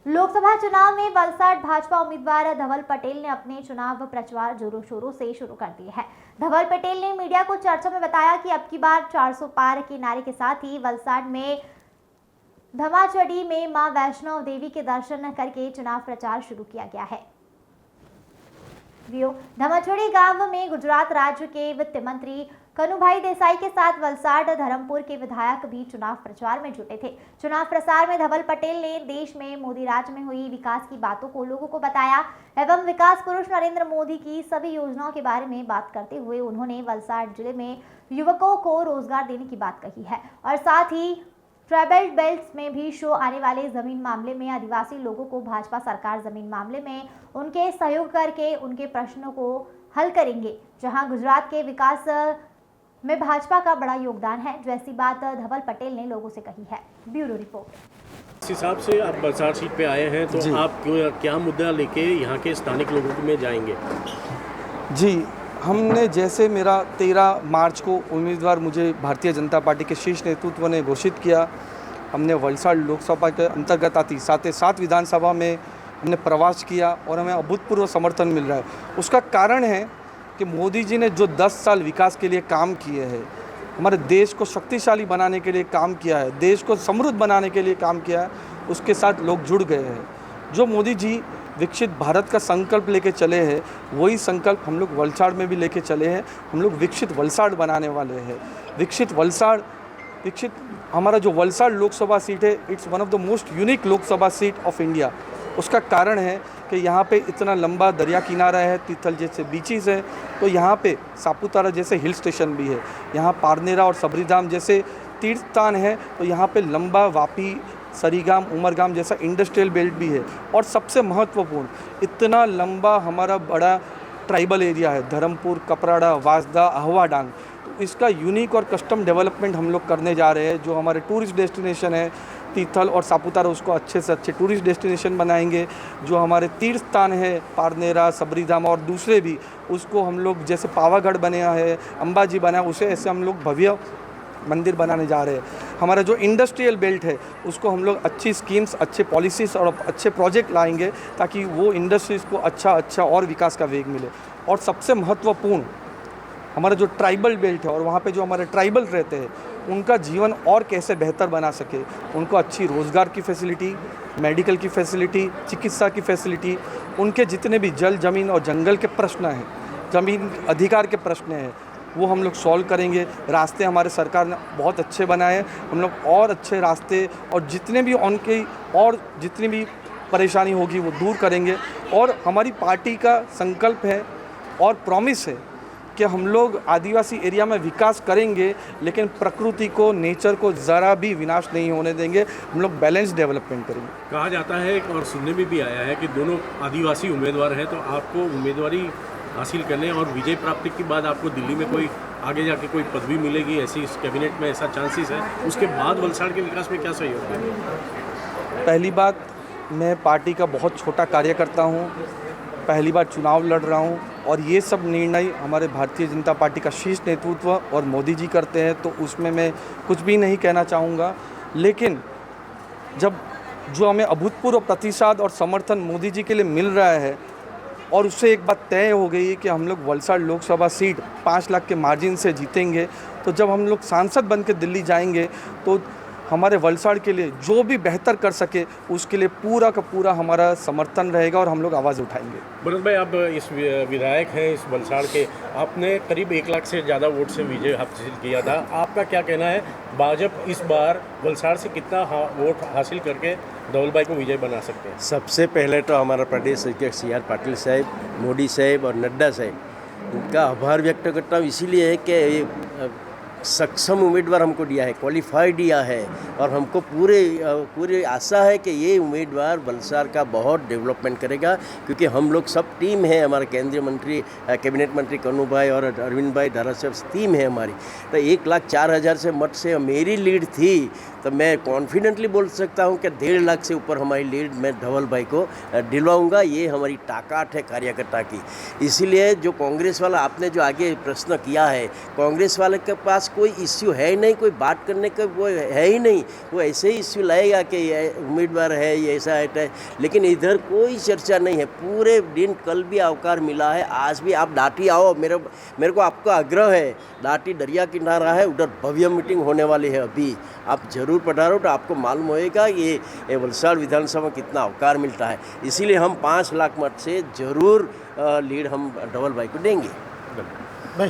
लोकसभा चुनाव में वलसाड भाजपा उम्मीदवार धवल पटेल ने अपने चुनाव प्रचार जोरों शोरों से शुरू कर दिए है। धवल पटेल ने मीडिया को चर्चा में बताया कि अब की बार 400 पार के नारे के साथ ही वलसाड में धमाचड़ी में मां वैष्णो देवी के दर्शन करके चुनाव प्रचार शुरू किया गया है। धमाचड़ी गांव में गुजरात राज्य के वित्त मंत्री कनुभाई देसाई के साथ वलसाड धर्मपुर के विधायक भी चुनाव प्रचार में जुटे थे। चुनाव प्रचार में धवल पटेल ने देश में मोदी राज में हुई विकास की बातों को लोगों को बताया एवं विकास पुरुष नरेंद्र मोदी की सभी योजनाओं के बारे में बात करते हुए उन्होंने वलसाड जिले में युवकों को रोजगार देने की बात कही है और साथ ही ट्राइबल बेल्ट्स में भी शो आने वाले जमीन मामले में आदिवासी लोगों को भाजपा सरकार जमीन मामले में उनके सहयोग करके उनके प्रश्नों को हल करेंगे, जहां गुजरात के विकास में भाजपा का बड़ा योगदान है, जैसी बात धवल पटेल ने लोगों से कही है। Bureau report. इस हिसाब से आप वलसाड सीट पे आए हैं तो आप क्या मुद्दा लेके यहाँ के स्थानिक लोगों में जाएंगे? जी, हमने जैसे मेरा 13 मार्च को उम्मीदवार मुझे भारतीय जनता पार्टी के शीर्ष नेतृत्व ने घोषित किया। हमने वलसाड लोकसभा के अंतर्गत आती 7 विधानसभा में हमने प्रवास किया और हमें अभूतपूर्व समर्थन मिल रहा है। उसका कारण है कि मोदी जी ने जो 10 साल विकास के लिए काम किए हैं, हमारे देश को शक्तिशाली बनाने के लिए काम किया है, देश को समृद्ध बनाने के लिए काम किया है, उसके साथ लोग जुड़ गए हैं। जो मोदी जी विकसित भारत का संकल्प लेके चले हैं, वही संकल्प हम लोग वलसाड में भी लेके चले हैं। हम लोग विकसित वलसाड बनाने वाले हैं। विकसित हमारा जो वलसाड लोकसभा सीट है, it's one of the most unique Lok Sabha seat of India. उसका कारण है कि यहाँ पे इतना लंबा दरिया किनारा है, तीथल जैसे बीचेस है, तो यहाँ पे सापुतारा जैसे हिल स्टेशन भी है, यहाँ पारनेरा और सबरीधाम जैसे तीर्थ स्थान है, तो यहाँ पे लंबा वापी, सरीगाम, उमरगाम जैसा इंडस्ट्रियल बेल्ट भी है। और सबसे महत्वपूर्ण, इतना लंबा हमारा बड़ा ट्राइबल एरिया है, धर्मपुर, कपराड़ा, वासदा, अहवा डांग, तो इसका यूनिक और कस्टम डेवलपमेंट हम लोग करने जा रहे हैं। जो हमारे टूरिस्ट डेस्टिनेशन है तीथल और सापुतारा, उसको अच्छे से अच्छे टूरिस्ट डेस्टिनेशन बनाएंगे। जो हमारे तीर्थ स्थान है पारनेरा, सबरीधाम और दूसरे भी, उसको हम लोग जैसे पावागढ़ बना है, अंबाजी बना है, उसे ऐसे हम लोग भव्य मंदिर बनाने जा रहे हैं। हमारा जो इंडस्ट्रियल बेल्ट है, उसको हम लोग अच्छी स्कीम्स, अच्छे पॉलिसीज़ और अच्छे प्रोजेक्ट लाएंगे ताकि वो इंडस्ट्रीज़ को अच्छा और विकास का वेग मिले। और सबसे महत्वपूर्ण, हमारा जो ट्राइबल बेल्ट है और वहाँ पे जो हमारे ट्राइबल रहते हैं, उनका जीवन और कैसे बेहतर बना सके, उनको अच्छी रोज़गार की फैसिलिटी, मेडिकल की फैसिलिटी, चिकित्सा की फैसिलिटी, उनके जितने भी जल, ज़मीन और जंगल के प्रश्न हैं, ज़मीन अधिकार के प्रश्न हैं, वो हम लोग सॉल्व करेंगे। रास्ते हमारे सरकार ने बहुत अच्छे बनाए हैं, हम लोग और अच्छे रास्ते और जितने भी उनकी और जितनी भी परेशानी होगी वो दूर करेंगे। और हमारी पार्टी का संकल्प है और प्रॉमिस है कि हम लोग आदिवासी एरिया में विकास करेंगे, लेकिन प्रकृति को, नेचर को ज़रा भी विनाश नहीं होने देंगे। हम लोग बैलेंस डेवलपमेंट करेंगे। कहा जाता है और सुनने में भी आया है कि दोनों आदिवासी उम्मीदवार हैं, तो आपको उम्मीदवारी हासिल करने और विजय प्राप्ति के बाद आपको दिल्ली में कोई आगे जाके कोई पदवी मिलेगी, ऐसी इस कैबिनेट में ऐसा चांसेस है? उसके बाद वलसाड के विकास में क्या सहयोग है? पहली बात, मैं पार्टी का बहुत छोटा कार्यकर्ता हूँ, पहली बार चुनाव लड़ रहा हूँ और ये सब निर्णय हमारे भारतीय जनता पार्टी का शीर्ष नेतृत्व और मोदी जी करते हैं, तो उसमें मैं कुछ भी नहीं कहना चाहूँगा। लेकिन जब जो हमें अभूतपूर्व प्रतिसाद और समर्थन मोदी जी के लिए मिल रहा है और उससे एक बात तय हो गई है कि हम लोग वलसाड लोकसभा सीट 5 लाख के मार्जिन से जीतेंगे, तो जब हम लोग सांसद बन के दिल्ली जाएंगे तो हमारे वलसाड के लिए जो भी बेहतर कर सके उसके लिए पूरा का पूरा हमारा समर्थन रहेगा और हम लोग आवाज़ उठाएंगे। भरत भाई, आप इस विधायक हैं इस वलसाड के, आपने करीब 1 लाख से ज़्यादा वोट से विजय हासिल किया था। आपका क्या कहना है, भाजपा इस बार वलसाड से कितना वोट हासिल करके धवल भाई को विजय बना सकते हैं? सबसे पहले तो हमारा प्रदेश अध्यक्ष CR पाटिल साहब, मोदी साहब और नड्डा साहब, उनका आभार व्यक्त करता हूँ। इसीलिए है कि सक्षम उम्मीदवार हमको दिया है, क्वालिफाइड दिया है और हमको पूरी आशा है कि ये उम्मीदवार वलसाड का बहुत डेवलपमेंट करेगा, क्योंकि हम लोग सब टीम है। हमारे केंद्रीय मंत्री, कैबिनेट मंत्री कन्नू भाई और अरविंद भाई धारासेव टीम है हमारी। तो 1,04,000 से मत से मेरी लीड थी, तो मैं कॉन्फिडेंटली बोल सकता हूँ कि 1.5 लाख से ऊपर हमारी लीड मैं धवल भाई को दिलवाऊंगा। ये हमारी ताकत है कार्यकर्ता की। इसीलिए जो कांग्रेस वाला आपने जो आगे प्रश्न किया है, कांग्रेस वाले के पास कोई इश्यू है ही नहीं, कोई बात करने का वो है ही नहीं। वो ऐसे ही इश्यू लाएगा कि ये उम्मीदवार है, ये ऐसा है, लेकिन इधर कोई चर्चा नहीं है। पूरे दिन कल भी अवकार मिला है, आज भी आप डाटी आओ। मेरे को आपका आग्रह है, डाटी दरिया किनारा है, उधर भव्य मीटिंग होने वाली है। अभी आप जरूर पधारो तो आपको मालूम होएगा ये वलसाड़ विधानसभा में कितना अवकार मिलता है। इसीलिए हम 5 लाख मत से जरूर लीड हम धवल भाई को देंगे। भाई